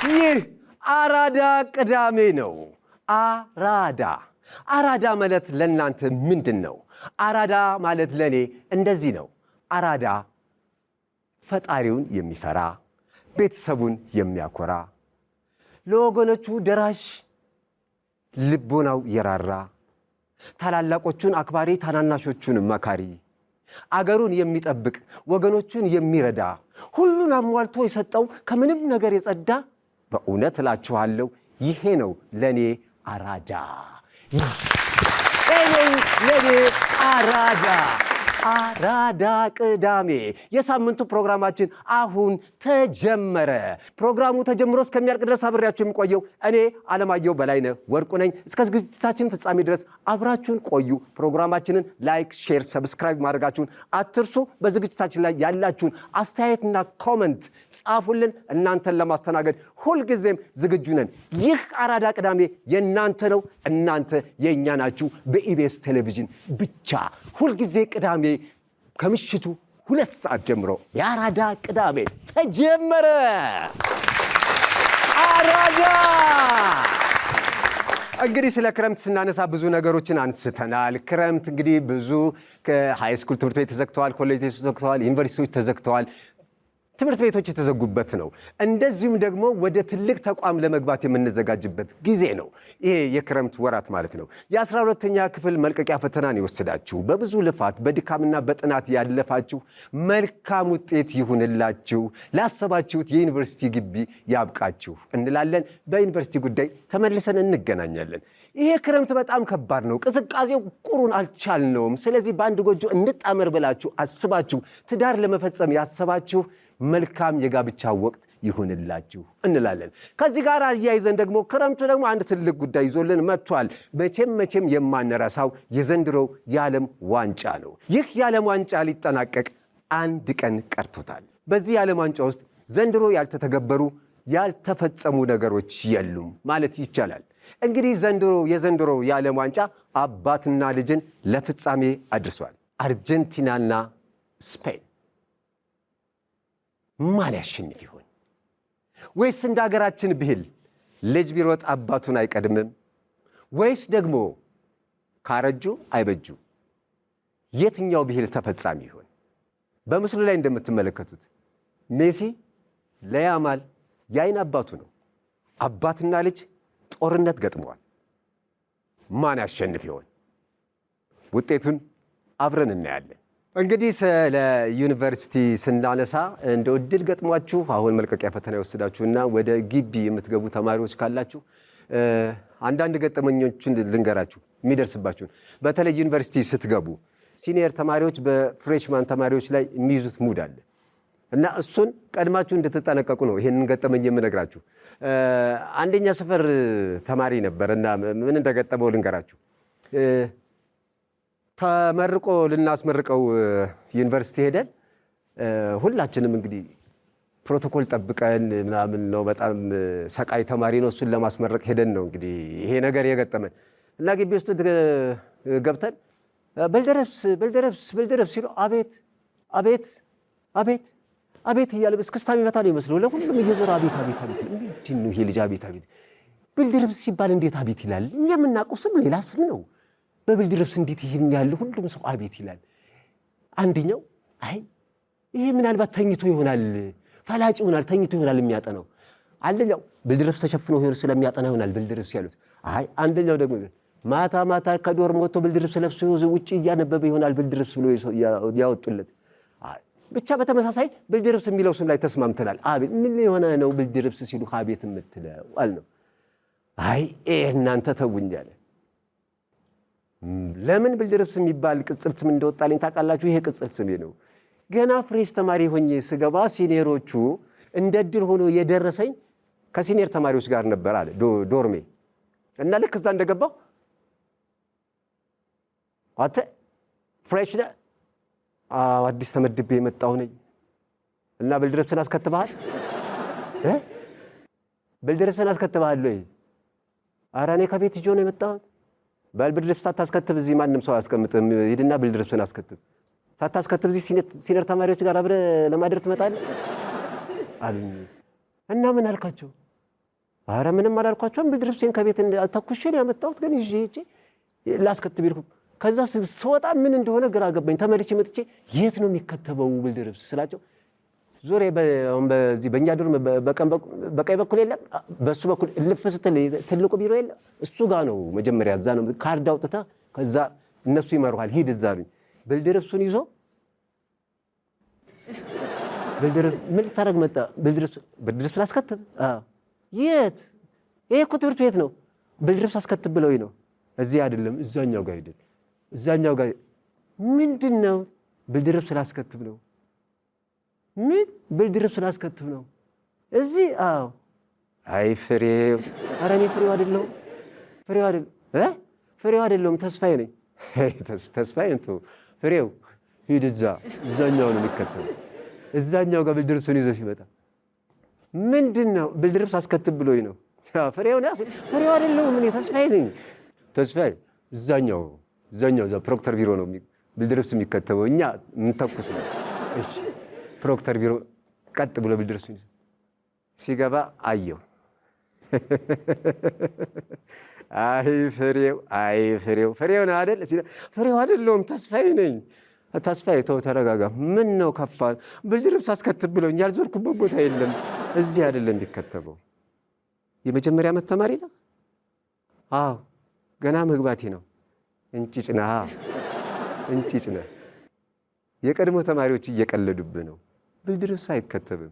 ይህ አራዳ ቅዳሜ ነው። አራዳ ማለት ለእናንተ ምንድን ነው? አራዳ ማለት ለእኔ እንደዚህ ነው። አራዳ ፈጣሪውን የሚፈራ ቤተሰቡን የሚያኮራ ለወገኖቹ ደራሽ ልቦናው የራራ ታላላቆቹን አክባሪ ታናናሾቹን መካሪ አገሩን የሚጠብቅ ወገኖቹን የሚረዳ ሁሉን አሟልቶ የሰጠው ከምንም ነገር የጸዳ በእውነት እላችኋለሁ ይሄ ነው ለኔ አራዳ። ለኔ አራዳ ቅዳሜ የሳምንቱ ፕሮግራማችን አሁን ተጀመረ። ፕሮግራሙ ተጀምሮ እስከሚያልቅ ድረስ አብሬያችሁ የሚቆየው እኔ አለማየሁ በላይነህ ወርቁ ነኝ። እስከ ዝግጅታችን ፍጻሜ ድረስ አብራችሁን ቆዩ። ፕሮግራማችንን ላይክ፣ ሼር፣ ሰብስክራይብ ማድረጋችሁን አትርሱ። በዝግጅታችን ላይ ያላችሁን አስተያየትና ኮመንት ጻፉልን። እናንተን ለማስተናገድ ሁልጊዜም ዝግጁ ነን። ይህ አራዳ ቅዳሜ የእናንተ ነው፣ እናንተ የእኛ ናችሁ። በኢቢኤስ ቴሌቪዥን ብቻ ሁልጊዜ ቅዳሜ ከምሽቱ 2 ሰዓት ጀምሮ የአራዳ ቅዳሜ ተጀመረ። አራዳ እንግዲህ ስለ ክረምት ስናነሳ ብዙ ነገሮችን አንስተናል። ክረምት እንግዲህ ብዙ ከሃይስኩል ትምህርት ቤት ተዘግተዋል፣ ኮሌጆች ተዘግተዋል፣ ዩኒቨርሲቲዎች ተዘግተዋል፣ ትምህርት ቤቶች የተዘጉበት ነው። እንደዚሁም ደግሞ ወደ ትልቅ ተቋም ለመግባት የምንዘጋጅበት ጊዜ ነው። ይሄ የክረምት ወራት ማለት ነው። የ12ኛ ክፍል መልቀቂያ ፈተናን የወሰዳችሁ በብዙ ልፋት በድካምና በጥናት ያለፋችሁ መልካም ውጤት ይሁንላችሁ፣ ላሰባችሁት የዩኒቨርሲቲ ግቢ ያብቃችሁ እንላለን። በዩኒቨርሲቲ ጉዳይ ተመልሰን እንገናኛለን። ይሄ ክረምት በጣም ከባድ ነው። ቅዝቃዜው ቁሩን አልቻልነውም። ስለዚህ በአንድ ጎጆ እንጣመር ብላችሁ አስባችሁ ትዳር ለመፈጸም ያሰባችሁ መልካም የጋብቻ ወቅት ይሁንላችሁ እንላለን። ከዚህ ጋር አያይዘን ደግሞ ክረምቱ ደግሞ አንድ ትልቅ ጉዳይ ይዞልን መጥቷል። መቼም የማንረሳው የዘንድሮው የዓለም ዋንጫ ነው። ይህ የዓለም ዋንጫ ሊጠናቀቅ 1 ቀን ቀርቶታል። በዚህ የዓለም ዋንጫ ውስጥ ዘንድሮ ያልተተገበሩ ያልተፈጸሙ ነገሮች የሉም ማለት ይቻላል። እንግዲህ የዘንድሮ የዓለም ዋንጫ አባትና ልጅን ለፍጻሜ አድርሷል። አርጀንቲናና ስፔን ማን ያሸንፍ ይሆን? ወይስ እንደ ሀገራችን ብሂል ልጅ ቢሮጥ አባቱን አይቀድምም? ወይስ ደግሞ ካረጁ አይበጁ? የትኛው ብሂል ተፈጻሚ ይሆን? በምስሉ ላይ እንደምትመለከቱት ሜሲ ለያማል የአይን አባቱ ነው። አባትና ልጅ ጦርነት ገጥመዋል። ማን ያሸንፍ ይሆን? ውጤቱን አብረን እናያለን። እንግዲህ ስለ ዩኒቨርሲቲ ስናነሳ እንደው እድል ገጥሟችሁ አሁን መልቀቂያ ፈተና የወሰዳችሁና ወደ ግቢ የምትገቡ ተማሪዎች ካላችሁ አንዳንድ ገጠመኞችን ልንገራችሁ የሚደርስባችሁን። በተለይ ዩኒቨርሲቲ ስትገቡ ሲኒየር ተማሪዎች በፍሬሽማን ተማሪዎች ላይ የሚይዙት ሙድ አለ እና እሱን ቀድማችሁ እንድትጠነቀቁ ነው ይሄንን ገጠመኝ የምነግራችሁ። አንደኛ ሰፈር ተማሪ ነበር እና ምን እንደገጠመው ልንገራችሁ። ተመርቆ ልናስመርቀው ዩኒቨርሲቲ ሄደን ሁላችንም እንግዲህ ፕሮቶኮል ጠብቀን ምናምን ነው። በጣም ሰቃይ ተማሪ ነው። እሱን ለማስመረቅ ሄደን ነው እንግዲህ ይሄ ነገር የገጠመን እና ግቢ ውስጥ ገብተን በልደረብስ ሲሉ አቤት እያለ እስክስታ የሚመታ ነው ይመስለው። ለሁሉም እየዞረ አቤት ምንድን ነው ይሄ ልጅ አቤት በልደረብስ ሲባል እንዴት አቤት ይላል? እኛ የምናውቀው ስም ሌላ ስም ነው። በብልድርብስ እንዴት ይሄን ያለ ሁሉም ሰው አቤት ይላል። አንደኛው ይሄ ምናልባት ተኝቶ ይሆናል፣ ፈላጭ ይሆናል፣ ተኝቶ ይሆናል የሚያጠናው። አንደኛው ብልድርብስ ተሸፍኖ ይሆን ስለሚያጠና ይሆናል ብልድርብስ ያሉት። አንደኛው ደግሞ ማታ ከዶርም ወጥቶ ብልድርብስ ለብሶ ውጭ እያነበበ ይሆናል ብልድርብስ ብሎ ያወጡለት። ብቻ በተመሳሳይ ብልድርብስ የሚለው ስም ላይ ተስማምተናል። አቤት ምን የሆነ ነው ብልድርብስ ሲሉ አቤት የምትለው አልነው። እናንተ ተውኝ አለ። ለምን ብልድርብስ የሚባል ቅጽል ስም እንደወጣልኝ ታውቃላችሁ? ይሄ ቅጽል ስሜ ነው። ገና ፍሬሽ ተማሪ ሆኜ ስገባ ሲኒየሮቹ እንደ ድል ሆኖ የደረሰኝ ከሲኒየር ተማሪዎች ጋር ነበር አለ ዶርሜ እና ልክ እዛ እንደገባው አንተ ፍሬሽ ነህ? አዲስ ተመድቤ የመጣሁ ነኝ እና ብልድርብስን አስከትበሃል? ብልድርብስን አስከትበሃል ወይ? ኧረ እኔ ከቤት ይዤ ነው የመጣሁት። ብልድርብስ ሳታስከትብ እዚህ ማንም ሰው አያስቀምጥም። ሂድና ብልድርብስን አስከትብ። ሳታስከትብ እዚህ ሲኒየር ተማሪዎች ጋር አብረህ ለማደር ትመጣለህ አሉኝ። እና ምን አልካቸው? ኧረ ምንም አላልኳቸውም። ብርድ ልብሴን ከቤት ተኩሼ ነው ያመጣሁት፣ ግን ይዤ ሂጄ ላስከትብ ሄድኩ። ከዛ ስወጣ ምን እንደሆነ ግራ ገባኝ። ተመልሼ መጥቼ የት ነው የሚከተበው ብርድ ልብስ ስላቸው ዞሬ በዚህ በእኛ ዱር በቀኝ በኩል የለም፣ በሱ በኩል እልፍ ስትል ትልቁ ቢሮ የለም፣ እሱ ጋር ነው መጀመሪያ። እዛ ነው ካርድ አውጥተህ ከዛ እነሱ ይመሩሃል፣ ሂድ እዛ አሉኝ። ብርድ ልብሱን ይዞ ምን ልታደርግ መጣ? ብርድ ልብስ ላስከትብ። የት? ይሄ እኮ ትምህርት ቤት ነው። ብርድ ልብስ አስከትብ ብለውኝ ነው። እዚህ አይደለም እዛኛው ጋር ሂድ። እዛኛው ጋር ምንድን ነው? ብርድ ልብስ ላስከትብ ነው። ምን ብርድ ልብስ ላስከትብ ነው? እዚህ? አዎ። አይ ፍሬው፣ ኧረ እኔ ፍሬው አይደለሁም። ፍሬው አይደለሁም፣ ተስፋዬ ነኝ። ተስፋዬ እንትን ፍሬው ሂድ፣ እዛኛው ነው የሚከተለው። እዛኛው ጋር ብርድ ልብሱን ይዞ ሲመጣ ምንድን ነው? ብርድ ልብስ አስከትብ ብሎኝ ነው። ፍሬው አይደለሁም እኔ ተስፋዬ ነኝ። ተስፋዬ እዛኛው እዛ ፕሮክተር ቢሮ ነው ብርድ ልብስ የሚከተበው፣ እኛ የምንተኩስ ነው። እሺ ፕሮክተር ቢሮ ቀጥ ብሎ ብርድ ልብሱን ሲገባ አየው። አይ ፍሬው ነው አይደል? ፍሬው አይደለሁም ተስፋዬ ነኝ። ተስፋዬ ተው ተረጋጋ። ምን ነው ከፋል? ብርድ ልብስ አስከትብ ብለውኝ ያልዞርኩበት ቦታ የለም። እዚህ አይደለም የሚከተበው። የመጀመሪያ ዓመት ተማሪ ነው? አዎ ገና መግባቴ ነው። እንጭጭ ነህ። የቀድሞ ተማሪዎች እየቀለዱብህ ነው። ብርድ ልብስ አይከተብም።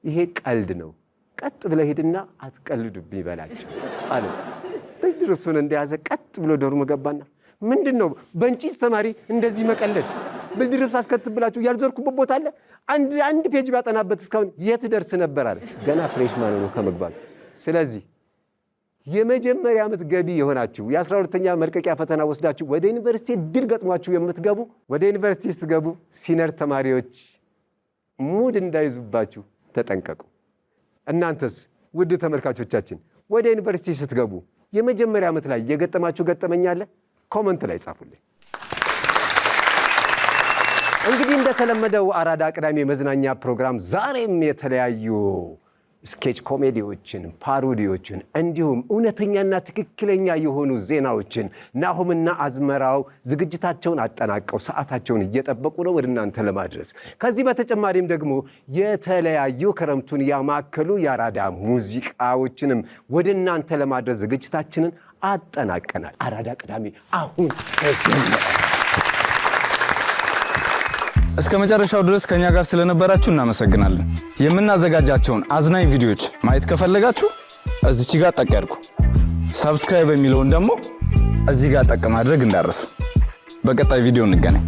ይሄ ቀልድ ነው። ቀጥ ብለህ ሂድና አትቀልዱብኝ በላቸው አለ። ብርድ ልብሱን እንደያዘ ቀጥ ብሎ ዶርሞ ገባና ምንድን ነው በእንጭጭ ተማሪ እንደዚህ መቀለድ? ብርድ ልብስ አስከትብ ብላችሁ ያልዞርኩበት ቦታ አለ? አንድ ፔጅ ባጠናበት እስካሁን የት ደርስ ነበር አለ። ገና ፍሬሽማን ነው ከመግባቱ። ስለዚህ የመጀመሪያ ዓመት ገቢ የሆናችሁ የ12ኛ መልቀቂያ ፈተና ወስዳችሁ ወደ ዩኒቨርሲቲ እድል ገጥሟችሁ የምትገቡ ወደ ዩኒቨርሲቲ ስትገቡ ሲነር ተማሪዎች ሙድ እንዳይዙባችሁ ተጠንቀቁ። እናንተስ ውድ ተመልካቾቻችን ወደ ዩኒቨርሲቲ ስትገቡ የመጀመሪያ ዓመት ላይ የገጠማችሁ ገጠመኝ አለ? ኮመንት ላይ ጻፉልኝ። እንግዲህ እንደተለመደው አራዳ ቅዳሜ መዝናኛ ፕሮግራም ዛሬም የተለያዩ ስኬች ኮሜዲዎችን፣ ፓሮዲዎችን እንዲሁም እውነተኛና ትክክለኛ የሆኑ ዜናዎችን ናሆምና አዝመራው ዝግጅታቸውን አጠናቀው ሰዓታቸውን እየጠበቁ ነው ወደ እናንተ ለማድረስ። ከዚህ በተጨማሪም ደግሞ የተለያዩ ክረምቱን ያማከሉ የአራዳ ሙዚቃዎችንም ወደ እናንተ ለማድረስ ዝግጅታችንን አጠናቀናል። አራዳ ቅዳሜ አሁን ተጀመረ። እስከ መጨረሻው ድረስ ከኛ ጋር ስለነበራችሁ እናመሰግናለን። የምናዘጋጃቸውን አዝናኝ ቪዲዮዎች ማየት ከፈለጋችሁ እዚች ጋር ጠቅ ያድርጉ። ሰብስክራይብ የሚለውን ደግሞ እዚህ ጋር ጠቅ ማድረግ እንዳትረሱ። በቀጣይ ቪዲዮ እንገናኝ።